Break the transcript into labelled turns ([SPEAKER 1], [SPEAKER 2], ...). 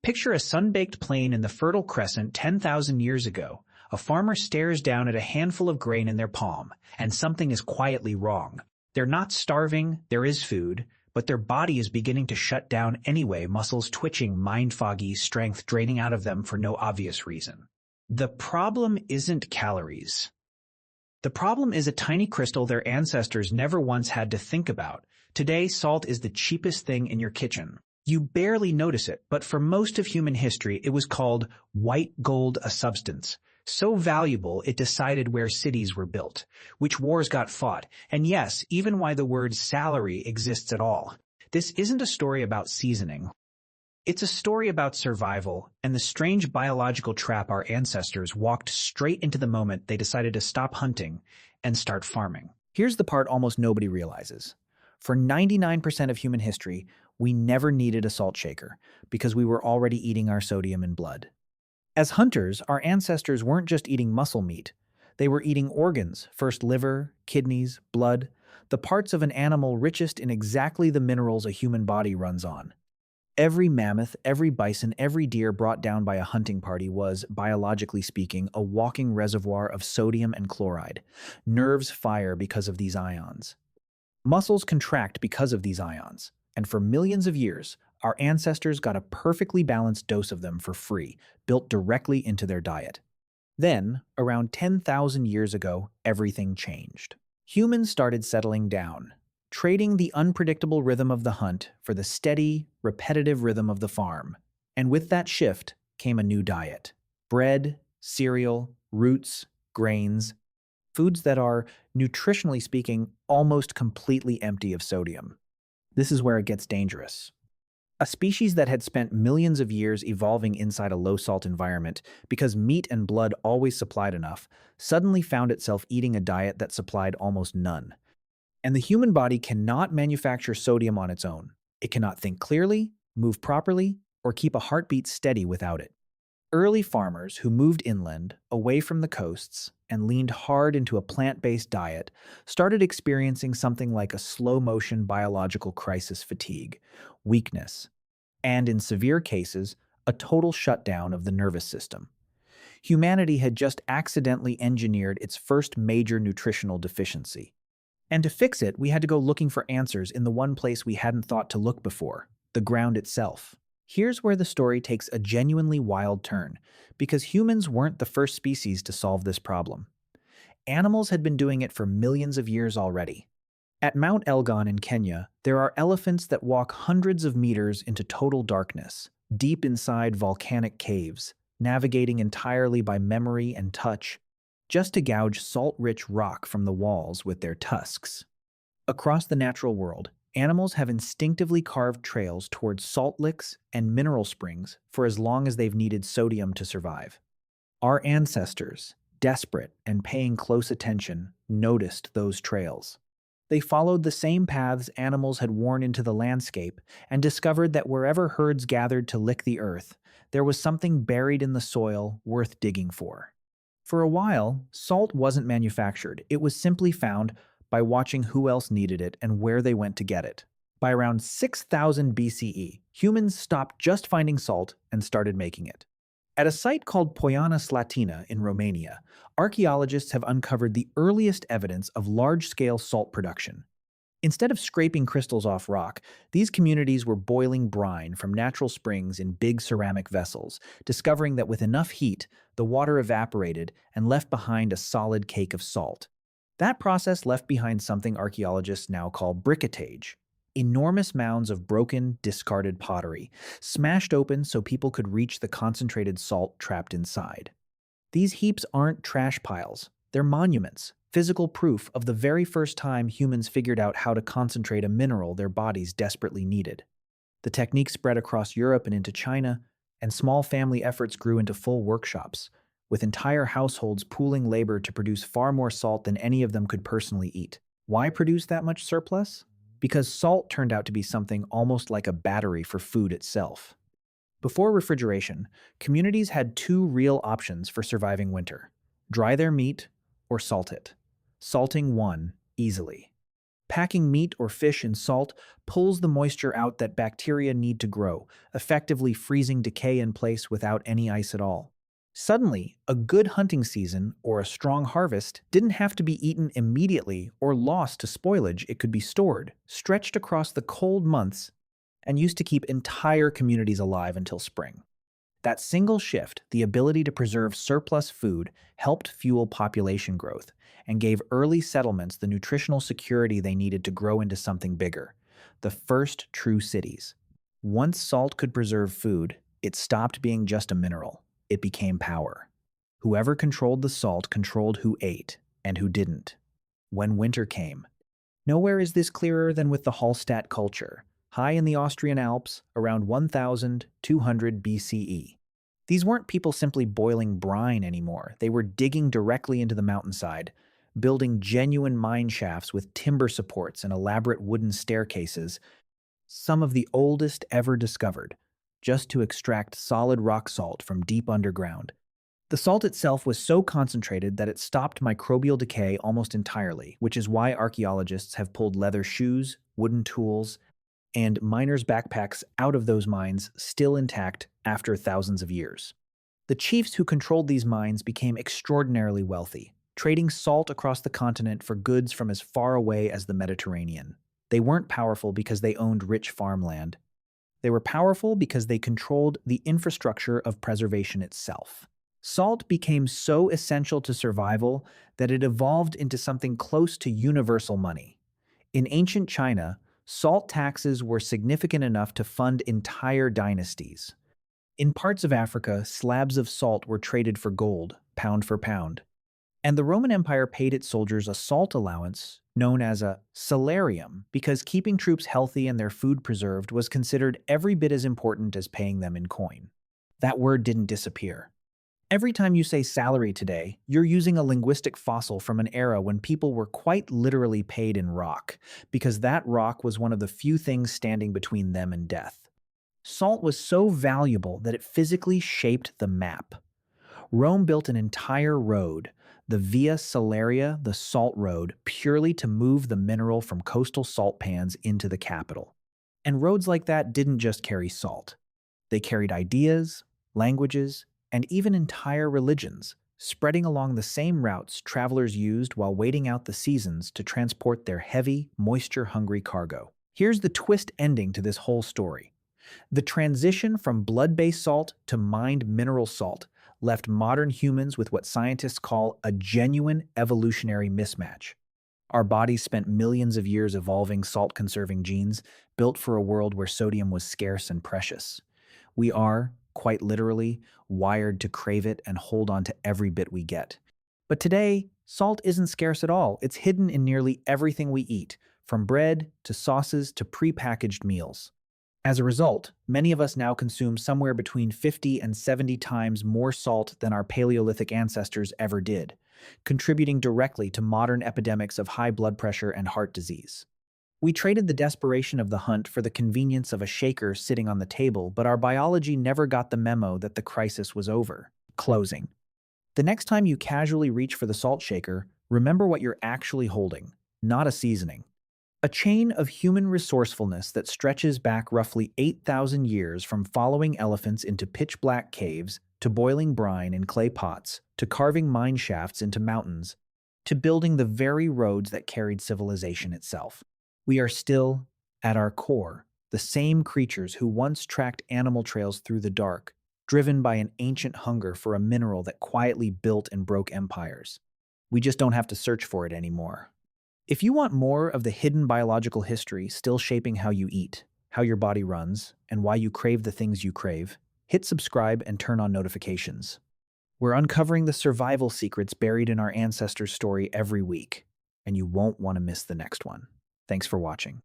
[SPEAKER 1] Picture a sun-baked plain in the Fertile Crescent 10,000 years ago. A farmer stares down at a handful of grain in their palm, and something is quietly wrong. They're not starving, there is food, but their body is beginning to shut down anyway, muscles twitching, mind foggy, strength draining out of them for no obvious reason. The problem isn't calories. The problem is a tiny crystal their ancestors never once had to think about. Today, salt is the cheapest thing in your kitchen. You barely notice it, but for most of human history, it was called white gold, a substance so valuable it decided where cities were built, which wars got fought, and yes, even why the word salary exists at all. This isn't a story about seasoning. It's a story about survival and the strange biological trap our ancestors walked straight into the moment they decided to stop hunting and start farming.
[SPEAKER 2] Here's the part almost nobody realizes. For 99% of human history, we never needed a salt shaker because we were already eating our sodium in blood. As hunters, our ancestors weren't just eating muscle meat. They were eating organs, first liver, kidneys, blood, the parts of an animal richest in exactly the minerals a human body runs on. Every mammoth, every bison, every deer brought down by a hunting party was, biologically speaking, a walking reservoir of sodium and chloride. Nerves fire because of these ions. Muscles contract because of these ions. And for millions of years, our ancestors got a perfectly balanced dose of them for free, built directly into their diet. Then, around 10,000 years ago, everything changed. Humans started settling down, trading the unpredictable rhythm of the hunt for the steady, repetitive rhythm of the farm. And with that shift came a new diet. Bread, cereal, roots, grains, foods that are, nutritionally speaking, almost completely empty of sodium. This is where it gets dangerous. A species that had spent millions of years evolving inside a low-salt environment because meat and blood always supplied enough, suddenly found itself eating a diet that supplied almost none. And the human body cannot manufacture sodium on its own. It cannot think clearly, move properly, or keep a heartbeat steady without it. Early farmers who moved inland, away from the coasts, and leaned hard into a plant-based diet started experiencing something like a slow-motion biological crisis fatigue, weakness, and in severe cases, a total shutdown of the nervous system. Humanity had just accidentally engineered its first major nutritional deficiency. And to fix it, we had to go looking for answers in the one place we hadn't thought to look before, the ground itself. Here's where the story takes a genuinely wild turn, because humans weren't the first species to solve this problem. Animals had been doing it for millions of years already. At Mount Elgon in Kenya, there are elephants that walk hundreds of meters into total darkness, deep inside volcanic caves, navigating entirely by memory and touch, just to gouge salt-rich rock from the walls with their tusks. Across the natural world, animals have instinctively carved trails towards salt licks and mineral springs for as long as they've needed sodium to survive. Our ancestors, desperate and paying close attention, noticed those trails. They followed the same paths animals had worn into the landscape and discovered that wherever herds gathered to lick the earth, there was something buried in the soil worth digging for. For a while, salt wasn't manufactured. It was simply found by watching who else needed it and where they went to get it. By around 6000 BCE, humans stopped just finding salt and started making it. At a site called Poiana Slatina in Romania, archaeologists have uncovered the earliest evidence of large-scale salt production. Instead of scraping crystals off rock, these communities were boiling brine from natural springs in big ceramic vessels, discovering that with enough heat, the water evaporated and left behind a solid cake of salt. That process left behind something archaeologists now call briquettage, enormous mounds of broken, discarded pottery, smashed open so people could reach the concentrated salt trapped inside. These heaps aren't trash piles, they're monuments, physical proof of the very first time humans figured out how to concentrate a mineral their bodies desperately needed. The technique spread across Europe and into China, and small family efforts grew into full workshops, with entire households pooling labor to produce far more salt than any of them could personally eat. Why produce that much surplus? Because salt turned out to be something almost like a battery for food itself. Before refrigeration, communities had two real options for surviving winter: dry their meat or salt it. Salting won easily. Packing meat or fish in salt pulls the moisture out that bacteria need to grow, effectively freezing decay in place without any ice at all. Suddenly, a good hunting season or a strong harvest didn't have to be eaten immediately or lost to spoilage. It could be stored, stretched across the cold months, and used to keep entire communities alive until spring. That single shift, the ability to preserve surplus food, helped fuel population growth and gave early settlements the nutritional security they needed to grow into something bigger, the first true cities. Once salt could preserve food, it stopped being just a mineral. It became power. Whoever controlled the salt controlled who ate and who didn't. When winter came, nowhere is this clearer than with the Hallstatt culture, high in the Austrian Alps around 1200 BCE. These weren't people simply boiling brine anymore. They were digging directly into the mountainside, building genuine mine shafts with timber supports and elaborate wooden staircases, some of the oldest ever discovered, just to extract solid rock salt from deep underground. The salt itself was so concentrated that it stopped microbial decay almost entirely, which is why archaeologists have pulled leather shoes, wooden tools, and miners' backpacks out of those mines still intact after thousands of years. The chiefs who controlled these mines became extraordinarily wealthy, trading salt across the continent for goods from as far away as the Mediterranean. They weren't powerful because they owned rich farmland. They were powerful because they controlled the infrastructure of preservation itself. Salt became so essential to survival that it evolved into something close to universal money. In ancient China, salt taxes were significant enough to fund entire dynasties. In parts of Africa, slabs of salt were traded for gold, pound for pound. And the Roman Empire paid its soldiers a salt allowance, known as a salarium, because keeping troops healthy and their food preserved was considered every bit as important as paying them in coin. That word didn't disappear. Every time you say salary today, you're using a linguistic fossil from an era when people were quite literally paid in rock, because that rock was one of the few things standing between them and death. Salt was so valuable that it physically shaped the map. Rome built an entire road, the Via Salaria, the Salt Road, purely to move the mineral from coastal salt pans into the capital. And roads like that didn't just carry salt. They carried ideas, languages, and even entire religions, spreading along the same routes travelers used while waiting out the seasons to transport their heavy, moisture-hungry cargo. Here's the twist ending to this whole story. The transition from blood-based salt to mined mineral salt left modern humans with what scientists call a genuine evolutionary mismatch. Our bodies spent millions of years evolving salt-conserving genes built for a world where sodium was scarce and precious. We are, quite literally, wired to crave it and hold on to every bit we get. But today, salt isn't scarce at all. It's hidden in nearly everything we eat, from bread to sauces to prepackaged meals. As a result, many of us now consume somewhere between 50 and 70 times more salt than our Paleolithic ancestors ever did, contributing directly to modern epidemics of high blood pressure and heart disease. We traded the desperation of the hunt for the convenience of a shaker sitting on the table, but our biology never got the memo that the crisis was over. Closing. The next time you casually reach for the salt shaker, remember what you're actually holding, not a seasoning. A chain of human resourcefulness that stretches back roughly 8,000 years from following elephants into pitch-black caves, to boiling brine in clay pots, to carving mine shafts into mountains, to building the very roads that carried civilization itself. We are still, at our core, the same creatures who once tracked animal trails through the dark, driven by an ancient hunger for a mineral that quietly built and broke empires. We just don't have to search for it anymore. If you want more of the hidden biological history still shaping how you eat, how your body runs, and why you crave the things you crave, hit subscribe and turn on notifications. We're uncovering the survival secrets buried in our ancestors' story every week, and you won't want to miss the next one. Thanks for watching.